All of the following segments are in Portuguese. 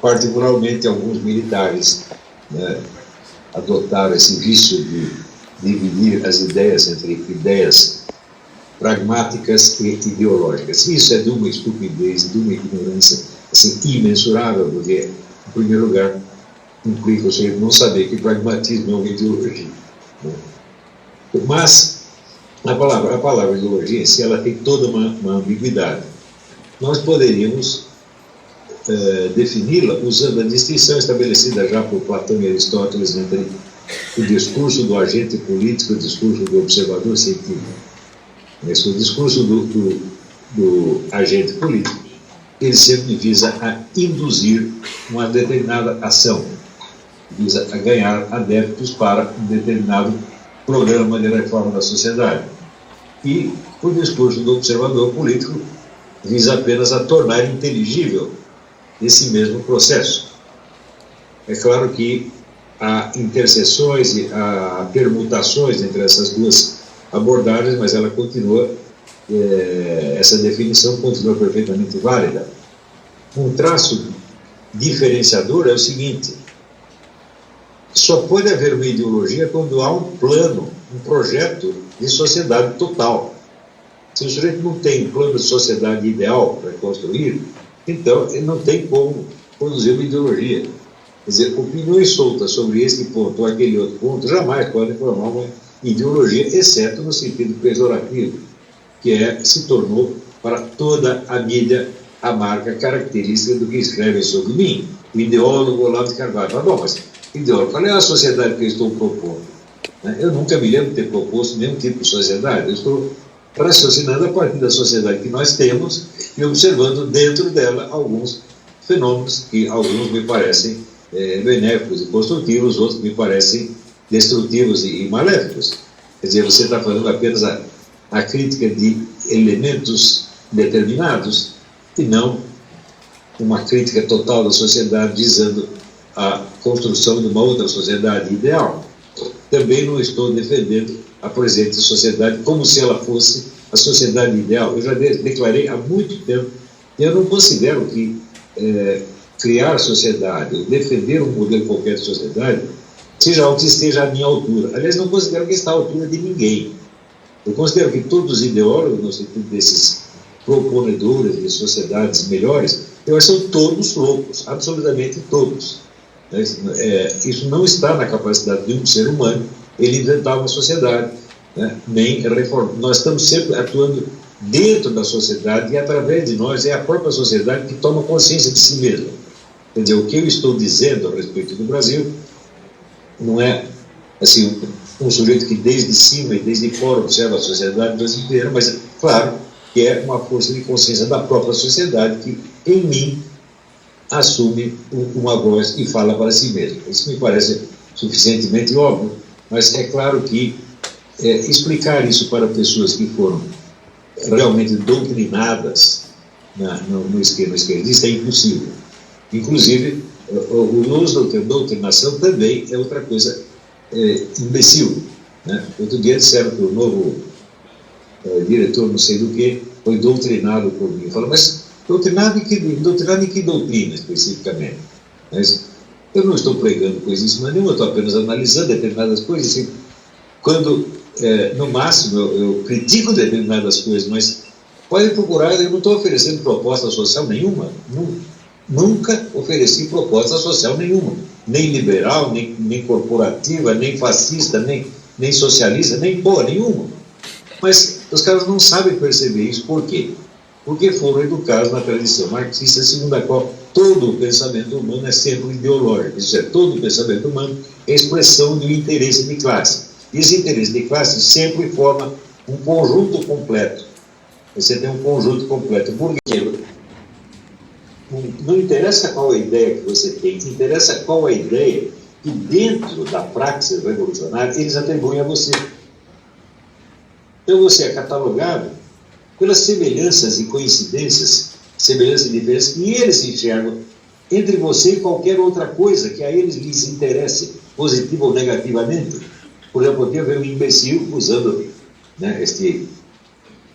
particularmente alguns militares, né, adotaram esse vício de dividir as ideias entre ideias pragmáticas e ideológicas. Isso é de uma estupidez, de uma ignorância assim, imensurável, porque, em primeiro lugar, implica o sujeito não saber que pragmatismo é uma ideologia. Né? Mas a palavra ideologia em si, ela tem toda uma ambiguidade. Nós poderíamos defini-la usando a distinção estabelecida já por Platão e Aristóteles entre o discurso do agente político e o discurso do observador científico. Esse o discurso do agente político, ele sempre visa a induzir uma determinada ação, visa a ganhar adeptos para um determinado programa de reforma da sociedade. E o discurso do observador político visa apenas a tornar inteligível esse mesmo processo. É claro que há interseções e há permutações entre essas duas abordagens, mas ela continua, essa definição continua perfeitamente válida. Um traço diferenciador é o seguinte: só pode haver uma ideologia quando há um plano, um projeto de sociedade total. Se o sujeito não tem um plano de sociedade ideal para construir, então ele não tem como produzir uma ideologia. Quer dizer, opiniões soltas sobre este ponto ou aquele outro ponto jamais podem formar uma ideologia, exceto no sentido pejorativo, que se tornou para toda a mídia a marca característica do que escreve sobre mim, o ideólogo Olavo de Carvalho. Mas, bom, mas ideólogo, qual é a sociedade que eu estou propondo? Eu nunca me lembro de ter proposto nenhum tipo de sociedade. Eu estou raciocinando a partir da sociedade que nós temos e observando dentro dela alguns fenômenos que alguns me parecem benéficos e construtivos, outros me parecem destrutivos e maléficos. Quer dizer, você está fazendo apenas a crítica de elementos determinados e não uma crítica total da sociedade visando a construção de uma outra sociedade ideal. Também não estou defendendo a presente sociedade como se ela fosse a sociedade ideal. Eu já declarei há muito tempo que eu não considero que criar sociedade, ou defender um modelo qualquer de sociedade, seja algo que esteja à minha altura. Aliás, não considero que está à altura de ninguém. Eu considero que todos os ideólogos, no sentido desses proponedores de sociedades melhores, eu acho que são todos loucos, absolutamente todos. Isso não está na capacidade de um ser humano ele inventar uma sociedade, nem reformar. Nós estamos sempre atuando dentro da sociedade e através de nós é a própria sociedade que toma consciência de si mesma. Quer dizer, o que eu estou dizendo a respeito do Brasil não é assim um sujeito que desde cima e desde fora observa a sociedade brasileira, mas claro que é uma força de consciência da própria sociedade que em mim assume uma voz e fala para si mesmo. Isso me parece suficientemente óbvio, mas é claro que explicar isso para pessoas que foram realmente doutrinadas no esquema esquerdista é impossível. Inclusive, o uso da doutrinação também é outra coisa imbecil. Outro dia disseram que o novo diretor não sei do que foi doutrinado por mim. Eu falo, mas doutrinado em que doutrina especificamente? Mas eu não estou pregando coisíssima nenhuma, eu estou apenas analisando determinadas coisas. Assim, quando, no máximo, eu critico determinadas coisas, mas podem procurar, eu não estou oferecendo proposta social nenhuma. Nunca ofereci proposta social nenhuma, nem liberal, nem corporativa, nem fascista, nem socialista, nem porra nenhuma. Mas os caras não sabem perceber isso. Por quê? Porque foram educados na tradição marxista, segundo a qual todo o pensamento humano é sempre ideológico. Isso é, todo o pensamento humano é expressão de um interesse de classe. E esse interesse de classe sempre forma um conjunto completo. Você tem um conjunto completo. Por quê? Não interessa qual a ideia que você tem, interessa qual a ideia que dentro da praxis revolucionária eles atribuem a você. Então você é catalogado pelas semelhanças e coincidências, semelhanças e diferenças que eles enxergam entre você e qualquer outra coisa que a eles lhes interesse, positiva ou negativamente. Por exemplo, eu ver um imbecil usando este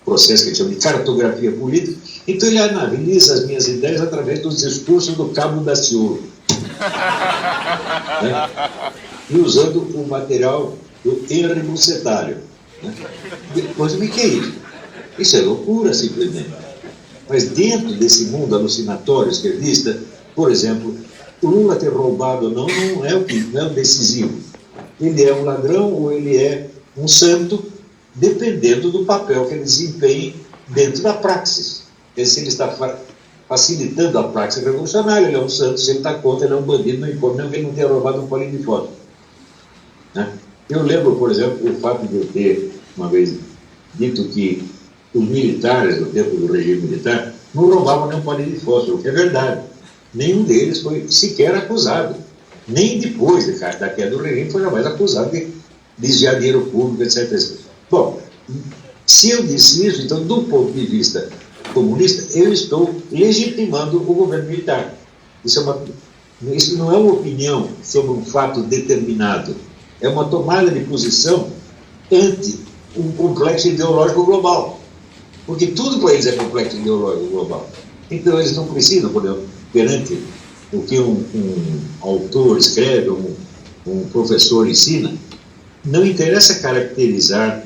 processo que a gente chama de cartografia política, Então ele analisa as minhas ideias através dos discursos do Cabo Daciolo, né? E usando o material do Henri Bucetário. Né? Mas o que é isso? Isso é loucura, simplesmente. Mas dentro desse mundo alucinatório esquerdista, por exemplo, o Lula ter roubado ou não, não é o decisivo. Ele é um ladrão ou ele é um santo, dependendo do papel que ele desempenhe dentro da praxis. Se ele está facilitando a praxis revolucionária, ele é um santo. Se ele está contra, ele é um bandido, não importa nem que ele não tenha roubado um colinho de foto. Né? Eu lembro, por exemplo, o fato de eu ter, uma vez, dito que os militares, no tempo do regime militar, não roubavam nem um palito de fósforo, o que é verdade. Nenhum deles foi sequer acusado. Nem depois da queda do regime foi jamais acusado de desviar dinheiro público, etc. Bom, se eu disse isso, então, do ponto de vista comunista, eu estou legitimando o governo militar. Isso não é uma opinião sobre um fato determinado. É uma tomada de posição ante um complexo ideológico global. Porque tudo para eles é complexo ideológico global. Então, eles não precisam, por exemplo, perante o que um autor escreve, um professor ensina, não interessa caracterizar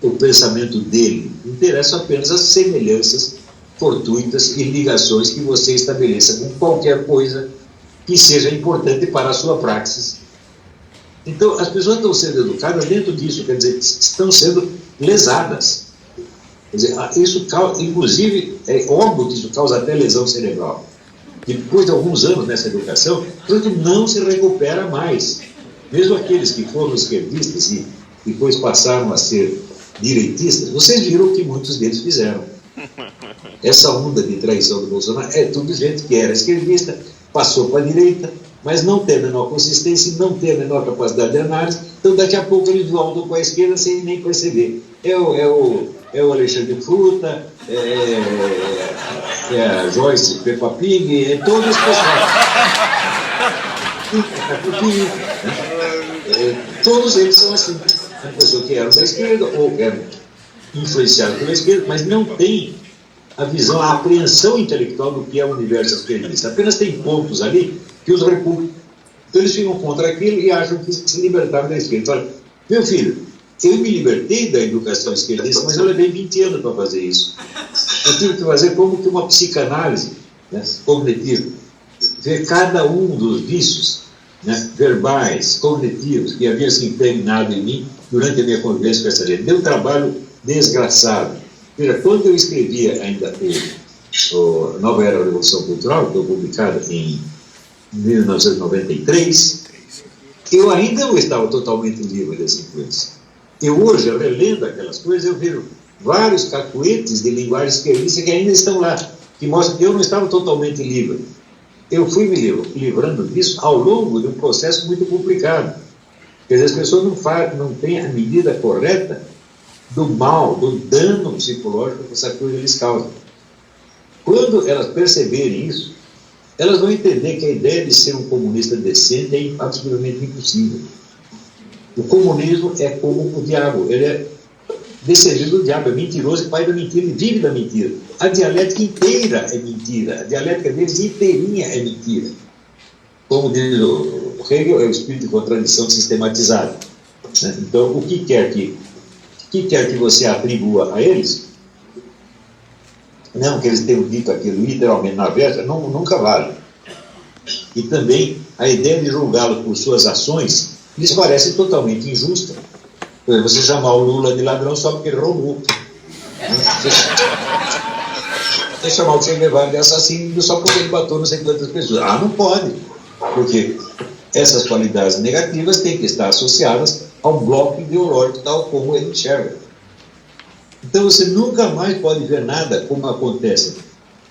o pensamento dele, interessa apenas as semelhanças fortuitas e ligações que você estabeleça com qualquer coisa que seja importante para a sua praxis. Então, as pessoas estão sendo educadas dentro disso, quer dizer, estão sendo lesadas. Quer dizer, isso causa, inclusive, é óbvio que isso causa até lesão cerebral. Depois de alguns anos nessa educação, tudo não se recupera mais. Mesmo aqueles que foram esquerdistas e depois passaram a ser direitistas, vocês viram o que muitos deles fizeram. Essa onda de traição do Bolsonaro é tudo gente que era esquerdista, passou para a direita, mas não tem a menor consistência, não tem a menor capacidade de análise, então daqui a pouco eles voltam para a esquerda sem nem perceber. É o Alexandre Fruta, é a Joyce Peppa Pig, é todos os pessoal. Todos eles são assim. A pessoa que era da esquerda ou eram influenciados pela esquerda, mas não tem a visão, a apreensão intelectual do que é o universo esquerdista. Apenas tem pontos ali que os reputam. Então eles ficam contra aquilo e acham que se libertaram da esquerda. Olha, meu filho, eu me libertei da educação esquerdista, mas eu levei 20 anos para fazer isso. Eu tive que fazer como que uma psicanálise, né, cognitiva, ver cada um dos vícios, né, verbais, cognitivos, que havia se impregnado em mim durante a minha convivência com essa gente. Deu um trabalho desgraçado. Veja, quando eu escrevia ainda o Nova Era da Revolução Cultural, que foi publicada em 1993, eu ainda não estava totalmente livre dessa influência. Eu hoje, relendo aquelas coisas, eu vejo vários cacuetes de linguagem esquerdista que ainda estão lá, que mostram que eu não estava totalmente livre. Eu fui me livrando disso ao longo de um processo muito complicado. Quer dizer, as pessoas não têm a medida correta do mal, do dano psicológico que essa coisa lhes causa. Quando elas perceberem isso, elas vão entender que a ideia de ser um comunista decente é absolutamente impossível. O comunismo é como o diabo, ele é descendente do diabo, é mentiroso e pai da mentira, ele vive da mentira. A dialética inteira é mentira, a dialética deles inteirinha é mentira. Como diz o Hegel, é o espírito de contradição sistematizado. Né? Então, o que quer que você atribua a eles, não que eles tenham dito aquilo literalmente na véspera, nunca vale. E também a ideia de julgá-lo por suas ações lhes parece totalmente injusta. Por exemplo, você chamar o Lula de ladrão só porque ele roubou. Você chamar o Che Guevara de assassino só porque ele matou não sei quantas pessoas. Ah, não pode. Porque essas qualidades negativas têm que estar associadas ao bloco ideológico tal como ele enxerga. Então você nunca mais pode ver nada como acontece.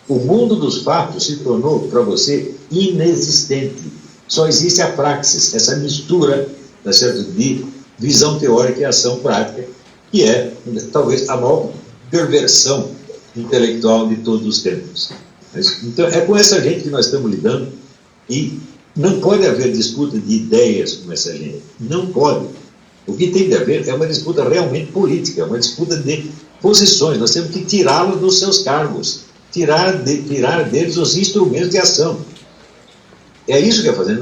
O mundo dos fatos se tornou para você inexistente. Só existe a praxis, essa mistura, tá certo, de visão teórica e ação prática, que é talvez a maior perversão intelectual de todos os tempos. Então é com essa gente que nós estamos lidando e não pode haver disputa de ideias com essa gente. Não pode. O que tem de haver é uma disputa realmente política, uma disputa de posições, nós temos que tirá-los dos seus cargos, tirar deles os instrumentos de ação. É isso que é fazer.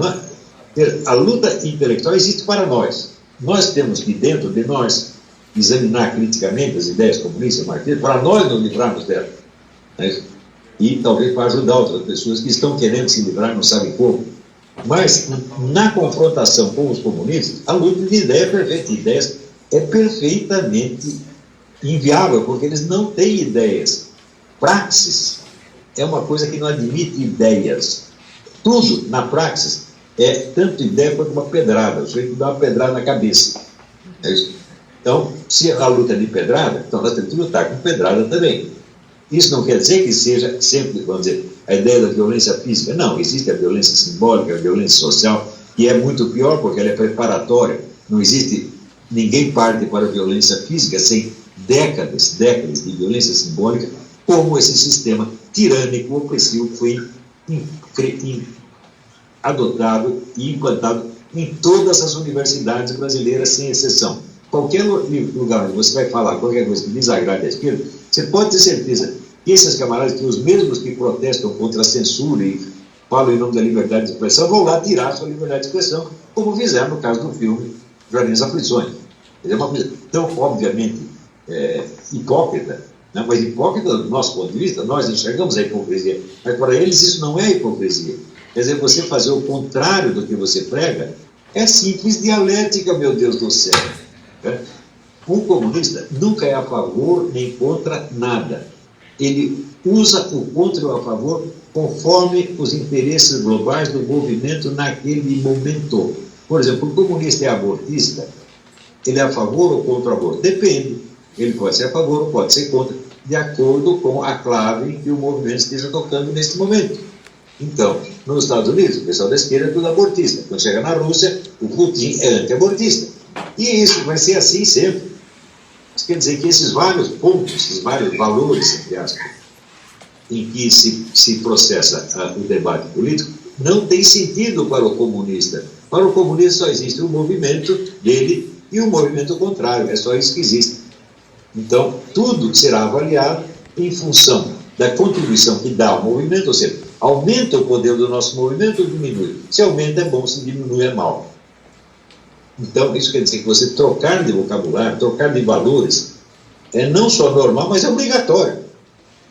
A luta intelectual existe para nós. Nós temos que, dentro de nós, examinar criticamente as ideias comunistas, marxistas, para nós nos livrarmos delas. Né? E talvez para ajudar outras pessoas que estão querendo se livrar, não sabem como. Mas, na confrontação com os comunistas, a luta de ideias é perfeita. Ideias é perfeitamente inviável, porque eles não têm ideias. Praxis é uma coisa que não admite ideias. Tudo na praxis é tanto ideia quanto uma pedrada. O sujeito dá uma pedrada na cabeça. É isso. Então, se a luta é de pedrada, então nós temos que lutar com pedrada também. Isso não quer dizer que seja sempre, vamos dizer, a ideia da violência física. Não, existe a violência simbólica, a violência social, que é muito pior porque ela é preparatória. Não existe, ninguém parte para a violência física sem décadas de violência simbólica, como esse sistema tirânico, opressivo, que foi adotado e implantado em todas as universidades brasileiras, sem exceção. Qualquer lugar onde você vai falar qualquer coisa que desagrade a esquerda, você pode ter certeza que esses camaradas, que os mesmos que protestam contra a censura e falam em nome da liberdade de expressão, vão lá tirar a sua liberdade de expressão, como fizeram no caso do filme Jardim das Aflições. É uma coisa tão, obviamente, hipócrita, né? Mas hipócrita do nosso ponto de vista, nós enxergamos a hipocrisia, mas para eles isso não é hipocrisia. Quer dizer, você fazer o contrário do que você prega é simples dialética, meu Deus do céu. Um comunista nunca é a favor nem contra nada. Ele usa o contra e o a favor conforme os interesses globais do movimento naquele momento. Por exemplo, o comunista é abortista, ele é a favor ou contra o aborto? Depende. Ele pode ser a favor ou pode ser contra, de acordo com a clave que o movimento esteja tocando neste momento. Então, nos Estados Unidos, o pessoal da esquerda é tudo abortista. Quando chega na Rússia, o Putin é anti-abortista. E isso vai ser assim sempre. Isso quer dizer que esses vários pontos, esses vários valores, entre aspas, em que se processa o debate político, não tem sentido para o comunista. Para o comunista só existe o movimento dele e o movimento contrário. É só isso que existe. Então, tudo será avaliado em função da contribuição que dá ao movimento, ou seja, aumenta o poder do nosso movimento ou diminui? Se aumenta é bom, se diminui é mal. Então, isso quer dizer que você trocar de vocabulário, trocar de valores, é não só normal, mas é obrigatório.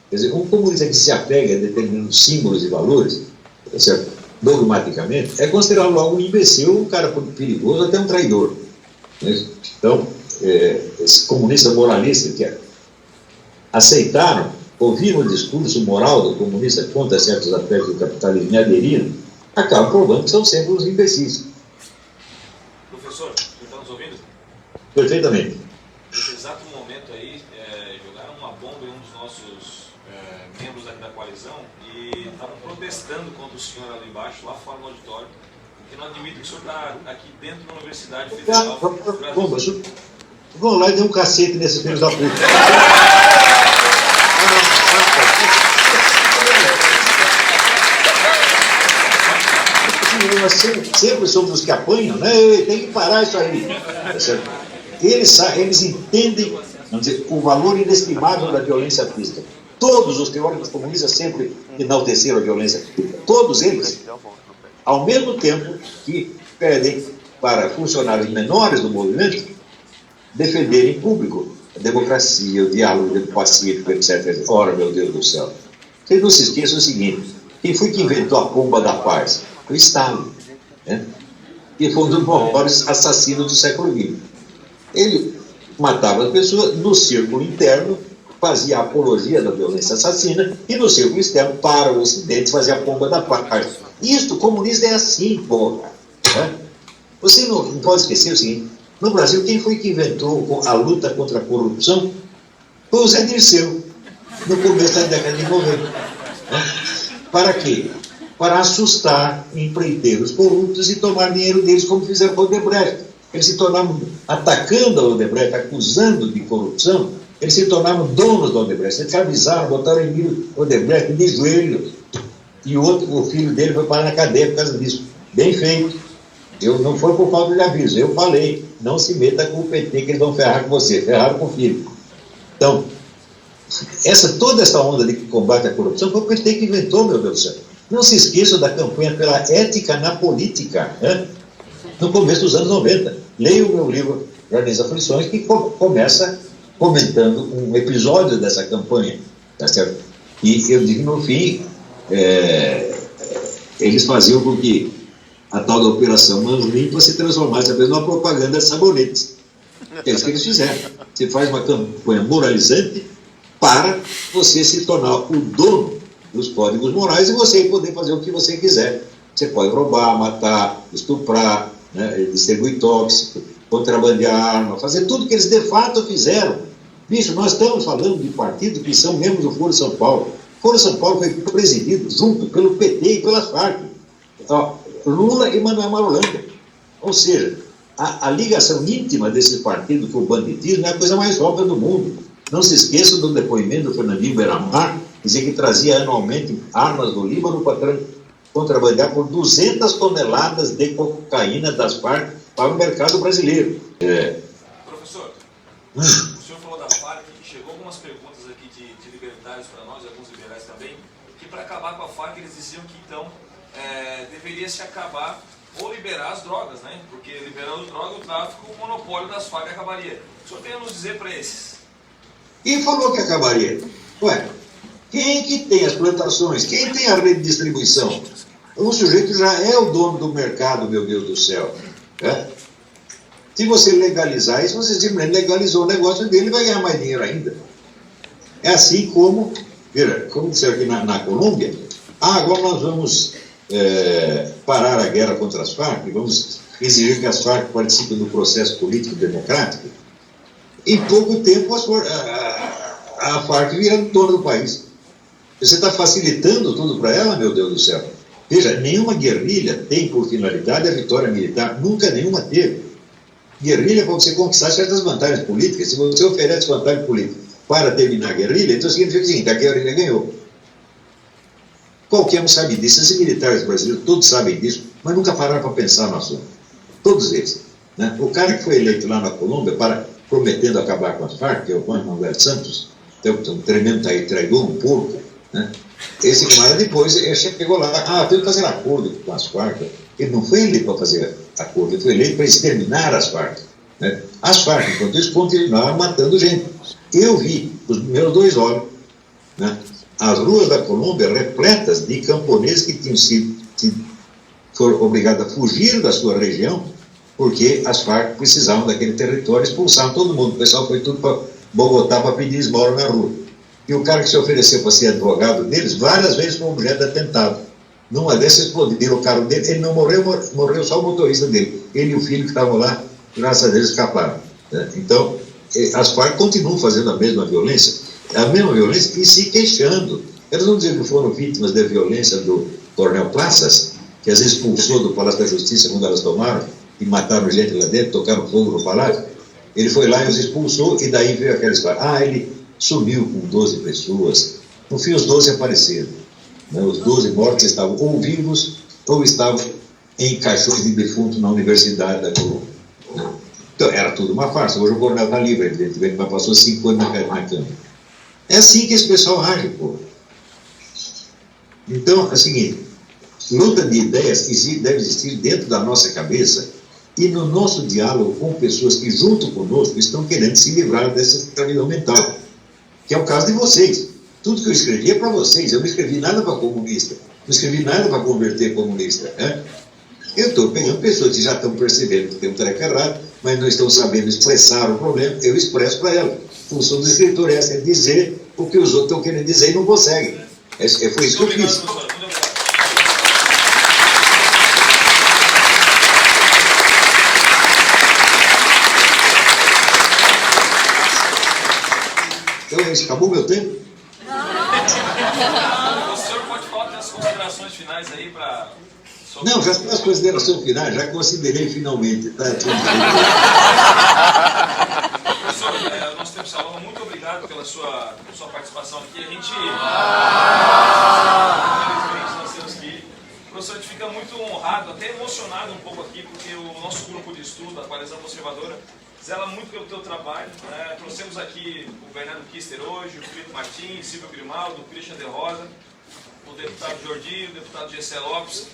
Quer dizer, um comunista que se apega a determinados símbolos e valores, certo? Dogmaticamente, é considerado logo um imbecil, um cara perigoso, até um traidor. Então, esse comunista moralista que aceitaram, ouviram o discurso moral do comunista contra certos aspectos do capitalismo e aderiram, acabam provando que são sempre os imbecis. Professor, você está nos ouvindo? Perfeitamente. Nesse exato momento aí, jogaram uma bomba em um dos nossos membros da coalizão e estavam protestando contra o senhor ali embaixo, lá fora no auditório, porque não admito que o senhor está aqui dentro da Universidade Federal do Brasil. Vão lá e dê um cacete nesses filhos da puta. Nós sempre somos os que apanham, né? Tem que parar isso aí. Eles entendem, vamos dizer, o valor inestimável da violência física. Todos os teóricos comunistas sempre enalteceram a violência física. Todos eles, ao mesmo tempo que pedem para funcionários menores do movimento defender em público a democracia, o diálogo pacífico, etc. Ora, meu Deus do céu. Vocês não se esqueçam o seguinte: quem foi que inventou a bomba da paz? Foi Stalin, né? Que foi um dos maiores assassinos do século XX. Ele matava as pessoas no círculo interno, fazia a apologia da violência assassina, e no círculo externo, para o Ocidente, fazia a bomba da paz. Isto, comunista é assim, porra. Né? Você não pode esquecer o seguinte: no Brasil, quem foi que inventou a luta contra a corrupção? Foi o Zé Dirceu, no começo da década de 90. Né? Para quê? Para assustar empreiteiros corruptos e tomar dinheiro deles, como fizeram com o Odebrecht. Eles se tornavam, atacando a Odebrecht, acusando de corrupção, eles se tornavam donos da Odebrecht. Eles avisaram, botaram em Odebrecht de joelhos. E o filho dele foi parar na cadeia por causa disso. Bem feito. Não foi por falta de aviso. Eu falei, não se meta com o PT que eles vão ferrar com você. Ferraram com o filho. Então, Toda essa onda de combate à corrupção foi o PT que inventou, meu Deus do céu. Não se esqueçam da campanha pela ética na política, né? No começo dos anos 90. Leia o meu livro Jardins das Aflições, que começa comentando um episódio dessa campanha, tá certo? E eu digo, no fim, eles faziam com que a tal da Operação Mãos Limpas se transformasse apenas numa propaganda de sabonetes. É isso que eles fizeram. Você faz uma campanha moralizante para você se tornar o dono dos códigos morais e você poder fazer o que você quiser. Você pode roubar, matar, estuprar, né, distribuir tóxico, contrabandear arma, fazer tudo que eles de fato fizeram. Bicho, nós estamos falando de partidos que são membros do Foro São Paulo. O Foro São Paulo foi presidido junto pelo PT e pelas Farc. Lula e Manuel Marolanda. Ou seja, a ligação íntima desses partidos com o banditismo é a coisa mais óbvia do mundo. Não se esqueçam do depoimento do Fernandinho Beiramar, dizer que trazia anualmente armas do Líbano para contrabandear por 200 toneladas de cocaína das Farc para o mercado brasileiro. Professor, o senhor falou da Farc, que chegou algumas perguntas aqui de libertários para nós, e alguns liberais também, que para acabar com a Farc eles diziam que então deveria se acabar ou liberar as drogas, né? Porque liberando droga, o tráfico, o monopólio das Farc acabaria. O senhor tem a nos dizer para esses? E falou que acabaria. Ué, quem que tem as plantações? Quem tem a rede de distribuição? O sujeito já é o dono do mercado, meu Deus do céu. Se você legalizar isso, você simplesmente legalizou o negócio dele e vai ganhar mais dinheiro ainda. É assim como, como disseram aqui na Colômbia, agora nós vamos parar a guerra contra as Farc, vamos exigir que as Farc participem do processo político democrático. Em pouco tempo a Farc vira dona do país. Você está facilitando tudo para ela, meu Deus do céu. Veja, nenhuma guerrilha tem por finalidade a vitória militar, nunca nenhuma teve. Guerrilha é para você conquistar certas vantagens políticas. Se você oferece vantagem política para terminar a guerrilha, então significa o seguinte: a guerrilha ganhou. Qualquer um sabe disso, esses militares brasileiros todos sabem disso, mas nunca pararam para pensar no assunto. Todos eles. Né? O cara que foi eleito lá na Colômbia prometendo acabar com as Farc, que é o Juan Manuel Santos, um tremendo traidor, um porco, né? Esse camarada depois chegou lá, tem que fazer acordo com as Farc. Ele não foi eleito para fazer acordo, ele foi eleito para exterminar as Farc. Né? As Farc, enquanto isso, continuaram matando gente. Eu vi, com os meus 2 olhos, né, as ruas da Colômbia repletas de camponeses que foram obrigados a fugir da sua região porque as Farc precisavam daquele território, expulsaram todo mundo. O pessoal foi tudo para Bogotá para pedir esmola na rua. E o cara que se ofereceu para ser advogado deles, várias vezes foi objeto de atentado. Numa dessas explodiram o carro dele, ele não morreu, morreu só o motorista dele. Ele e o filho que estavam lá, graças a Deus, escaparam. Né? Então, as Farc continuam fazendo a mesma violência e se queixando. Elas não dizem que foram vítimas da violência do Coronel Plaças, que as expulsou do Palácio da Justiça quando elas tomaram, e mataram gente lá dentro, tocaram fogo no palácio. Ele foi lá e os expulsou, e daí veio aquela história. Ele sumiu com 12 pessoas. No fim, os 12 apareceram. Né? Os 12 mortos estavam ou vivos, ou estavam em caixões de defunto na Universidade da Colômbia. Né? Então, era tudo uma farsa. Hoje o coronel está livre, evidentemente, mas passou 5 anos na cama. É assim que esse pessoal age, pô. Então, é o seguinte, luta de ideias deve existir dentro da nossa cabeça e no nosso diálogo com pessoas que, junto conosco, estão querendo se livrar dessa escravidão mental, que é o caso de vocês. Tudo que eu escrevi é para vocês, eu não escrevi nada para comunista, não escrevi nada para converter comunista. Né? Eu estou pegando pessoas que já estão percebendo que tem um treco errado, mas não estão sabendo expressar o problema, eu expresso para elas. A função do escritor é essa, é dizer o que os outros estão querendo dizer e não conseguem. Foi isso que eu fiz. Então, acabou meu tempo? O senhor pode falar das considerações finais aí para... Não, já as considerações finais, já considerei finalmente. Tá? Professor, nosso tempo se alonga. Muito obrigado pela sua participação aqui. A gente... Infelizmente, nós temos que ir. Professor, a gente fica muito honrado, até emocionado um pouco aqui, porque o nosso grupo de estudo, a Coalizão Conservadora, zela muito pelo teu trabalho. Trouxemos aqui o Bernardo Kister hoje, o Felipe Martins, Silvio Grimaldo, o Christian de Rosa, o deputado Jordi, o deputado Gessé Lopes,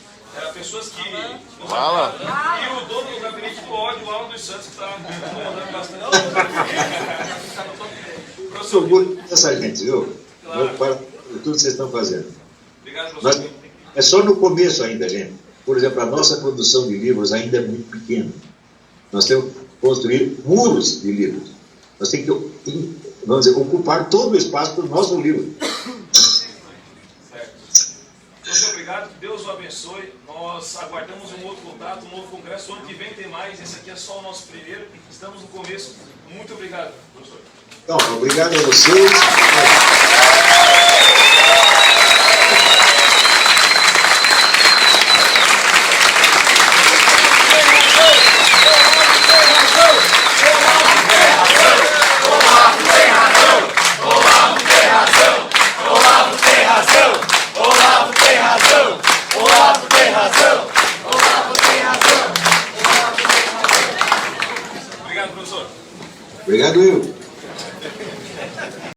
pessoas que nos apoiaram, e o dono do gabinete do ódio, o Alan dos Santos, que está comandando bastante. Sou orgulho dessa gente, viu? Claro. Para tudo que vocês estão fazendo. Obrigado, professor. Mas é só no começo ainda, gente. Por exemplo, a nossa produção de livros ainda é muito pequena. Nós temos que construir muros de livros. Nós temos que, vamos dizer, ocupar todo o espaço do nosso livro. Certo. Professor, obrigado. Que Deus o abençoe. Nós aguardamos um outro contato, um novo congresso. O ano que vem tem mais. Esse aqui é só o nosso primeiro. Estamos no começo. Muito obrigado, professor. Então, obrigado a vocês. Obrigado, professor. Obrigado, eu.